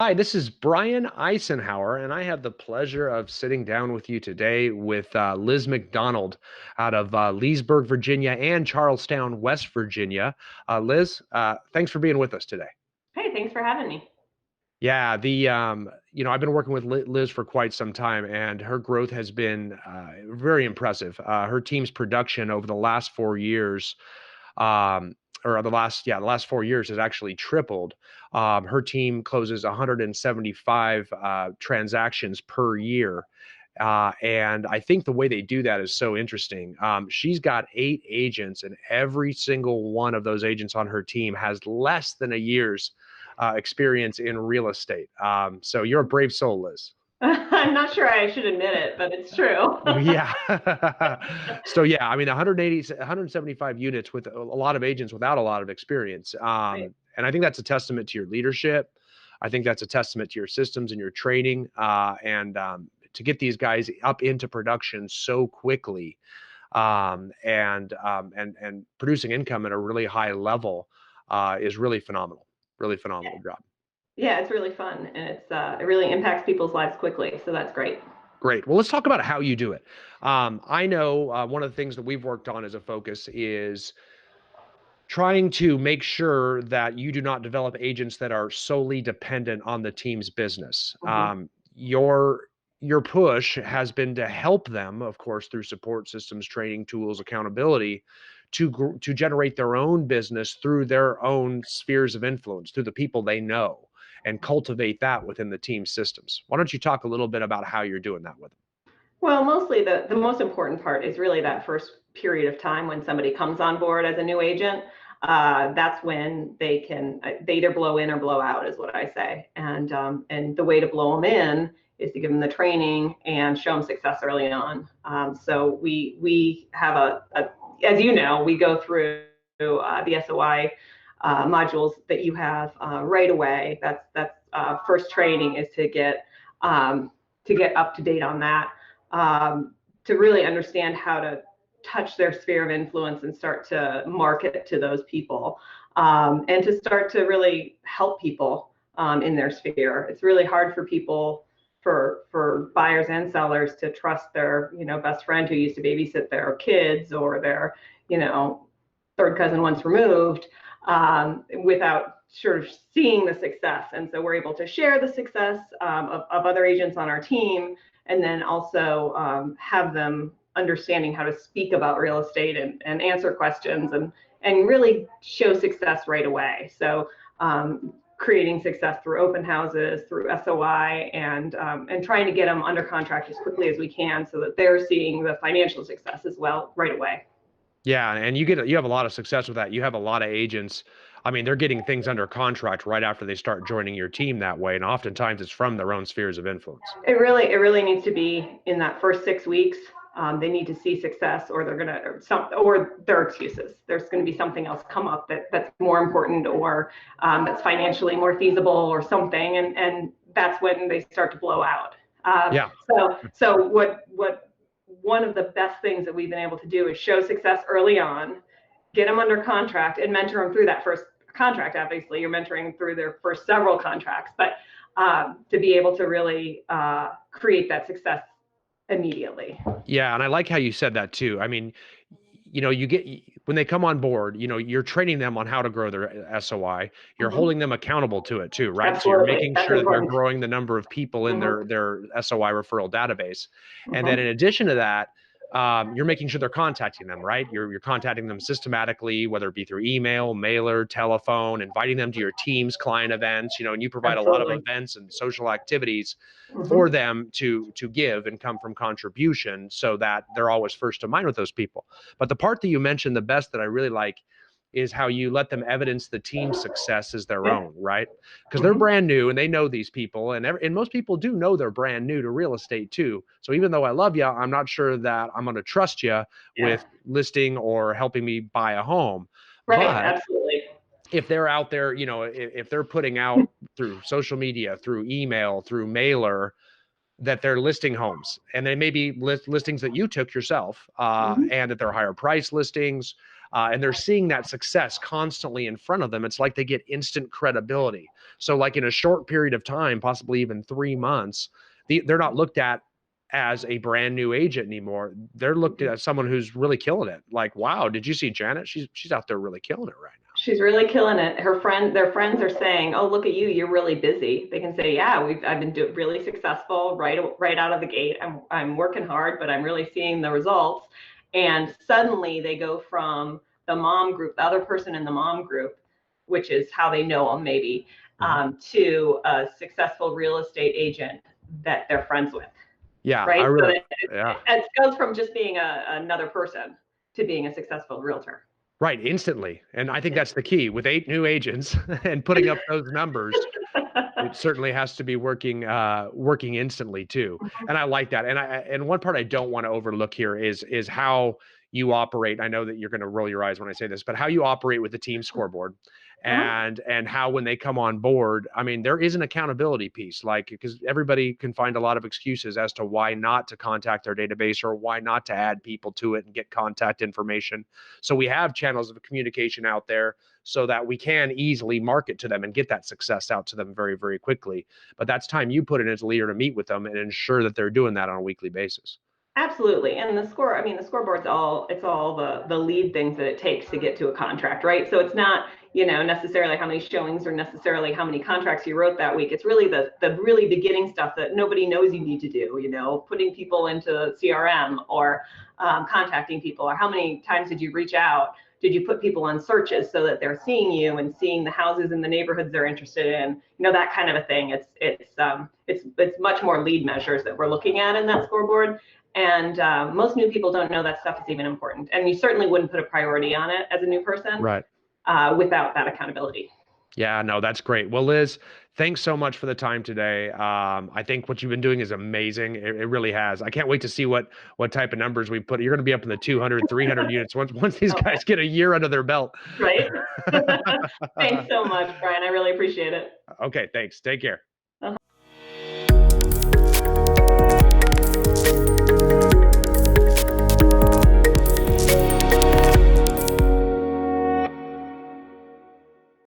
Hi, this is Brian Eisenhower, and I have the pleasure of sitting down with you today with Liz McDonald out of Leesburg, Virginia, and Charlestown, West Virginia. Liz, thanks for being with us today. Hey, thanks for having me. Yeah, I've been working with Liz for quite some time, and her growth has been very impressive. Her team's production over the last 4 years, um, or the last 4 years has actually tripled. Her team closes 175 transactions per year. And I think the way they do that is so interesting. She's got 8 agents, and every single one of those agents on her team has less than a year's experience in real estate. So you're a brave soul, Liz. I'm not sure I should admit it, but it's true. Yeah. So yeah, I mean, 180, 175 units with a lot of agents without a lot of experience. Right. And I think that's a testament to your leadership. I think that's a testament to your systems and your training. And to get these guys up into production so quickly, and producing income at a really high level, is really phenomenal. Really phenomenal job. Yeah, it's really fun and it really impacts people's lives quickly, so that's great. Great. Well, let's talk about how you do it. I know one of the things that we've worked on as a focus is trying to make sure that you do not develop agents that are solely dependent on the team's business. Hmm. Your push has been to help them, of course, through support systems, training tools, accountability, to generate their own business through their own spheres of influence, through the people they know, and cultivate that within the team systems. Why don't you talk a little bit about how you're doing that with them? Well, mostly the most important part is really that first period of time when somebody comes on board as a new agent. That's when they either blow in or blow out, is what I say. And the way to blow them in is to give them the training and show them success early on. So we have as you know, we go through the SOI modules that you have right away. That's first training is to get up to date on that, to really understand how to touch their sphere of influence and start to market to those people, and to start to really help people in their sphere. It's really hard for people, for buyers and sellers, to trust their best friend who used to babysit their kids, or their you know third cousin once removed, without sort of seeing the success. And so we're able to share the success of other agents on our team, and then also have them understanding how to speak about real estate, and answer questions, and really show success right away. So creating success through open houses, through SOI, and trying to get them under contract as quickly as we can, so that they're seeing the financial success as well right away. Yeah, and you have a lot of success with that. You have a lot of agents. I mean, they're getting things under contract right after they start joining your team that way, and oftentimes it's from their own spheres of influence. It really needs to be in that first 6 weeks. They need to see success, or they're gonna or their excuses. There's going to be something else come up that's more important, or that's financially more feasible, or something, and that's when they start to blow out. Yeah. So what one of the best things that we've been able to do is show success early on, get them under contract, and mentor them through that first contract. Obviously, you're mentoring through their first several contracts, but to be able to really create that success immediately. Yeah, and I like how you said that too. I mean, you get when they come on board, you're training them on how to grow their SOI. You're Hmm. holding them accountable to it too, right? So you're Absolutely, making that's sure that they're important. growing the number of people in Hmm. their SOI referral database. And then Hmm. in addition to that, you're making sure they're contacting them, right? You're contacting them systematically, whether it be through email, mailer, telephone, inviting them to your team's client events, and you provide a lot of Absolutely. events and social activities for Hmm. them to give and come from contribution, so that they're always first to mind with those people. But the part that you mentioned the best that I really like is how you let them evidence the team's success as their Yeah. own, right? Because they're Hmm. brand new and they know these people, and most people do know they're brand new to real estate too. So even though I love you, I'm not sure that I'm going to trust you Yeah. with listing or helping me buy a home. Right. But Absolutely. if they're out there, if they're putting out through social media, through email, through mailer, that they're listing homes, and they may be listings that you took yourself, Hmm. and that they're higher price listings, and they're seeing that success constantly in front of them. It's like they get instant credibility. So, like in a short period of time, possibly even 3 months, they're not looked at as a brand new agent anymore. They're looked at as someone who's really killing it. Like, wow, did you see Janet? She's out there really killing it right now. She's really killing it. Their friends are saying, "Oh, look at you! You're really busy." They can say, "Yeah, I've been really successful right out of the gate. I'm working hard, but I'm really seeing the results." And suddenly they go from the mom group, the other person in the mom group, which is how they know them maybe, to a successful real estate agent that they're friends with. Yeah, I Right. So really, yeah. it goes from just being another person to being a successful realtor. Right, instantly. And I think that's the key with 8 new agents and putting up those numbers. It certainly has to be working instantly too. And I like that. And one part I don't want to overlook here is how you operate. I know that you're going to roll your eyes when I say this, but how you operate with the team scoreboard Uh-huh. and how when they come on board, I mean, there is an accountability piece, like because everybody can find a lot of excuses as to why not to contact their database or why not to add people to it and get contact information. So we have channels of communication out there so that we can easily market to them and get that success out to them very, very quickly. But that's time you put in as a leader to meet with them and ensure that they're doing that on a weekly basis. Absolutely. And I mean, the scoreboard's it's all the lead things that it takes to get to a contract, right? So it's not, necessarily how many showings or necessarily how many contracts you wrote that week. It's really the really beginning stuff that nobody knows you need to do, putting people into CRM or contacting people, or how many times did you reach out? Did you put people on searches so that they're seeing you and seeing the houses in the neighborhoods they're interested in? That kind of a thing. It's much more lead measures that we're looking at in that scoreboard. And most new people don't know that stuff is even important. And you certainly wouldn't put a priority on it as a new person Right. without that accountability. Yeah, no, that's great. Well, Liz, thanks so much for the time today. I think what you've been doing is amazing. It really has. I can't wait to see what type of numbers we put. You're going to be up in the 200, 300 units once these Okay, guys get a year under their belt. right. Thanks so much, Brian. I really appreciate it. Okay, thanks. Take care.